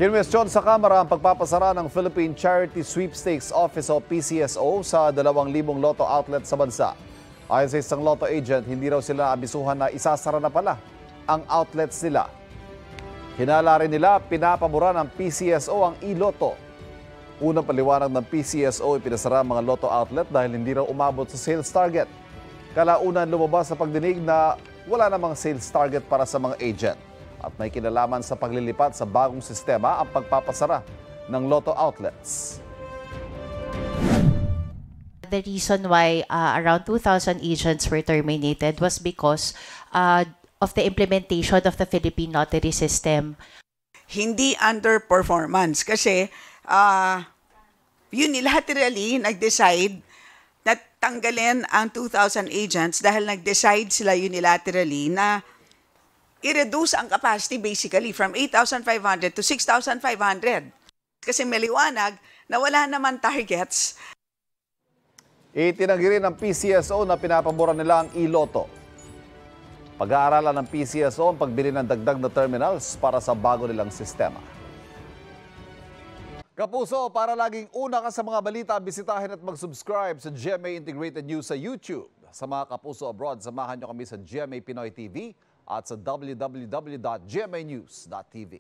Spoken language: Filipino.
Kinwestiyon sa Kamara ang pagpapasara ng Philippine Charity Sweepstakes Office o PCSO sa 2,000 lotto outlet sa bansa. Ayon sa isang lotto agent, hindi raw sila abisuhan na isasara na pala ang outlets nila. Hinala rin nila, pinapabura ng PCSO ang e-lotto. Unang paliwanag ng PCSO, ipinasara ang mga lotto outlet dahil hindi raw umabot sa sales target. Kalaunan lumabas sa pagdinig na wala namang sales target para sa mga agent at may kinalaman sa paglilipat sa bagong sistema ang pagpapasara ng lotto outlets. The reason why around 2,000 agents were terminated was because of the implementation of the Philippine lottery system. Hindi underperformance kasi unilaterally nag-decide na tanggalin ang 2,000 agents dahil nag-decide sila unilaterally na i-reduce ang capacity basically from 8,500 to 6,500. Kasi may liwanag na wala naman targets. Itinanggi rin ng PCSO na pinapabura nila ang e-lotto. Pag-aaralan ng PCSO ang pagbili ng dagdag na terminals para sa bago nilang sistema. Kapuso, para laging una ka sa mga balita, bisitahin at mag-subscribe sa GMA Integrated News sa YouTube. Sa mga kapuso abroad, samahan nyo kami sa GMA Pinoy TV at sa www.gmanews.tv.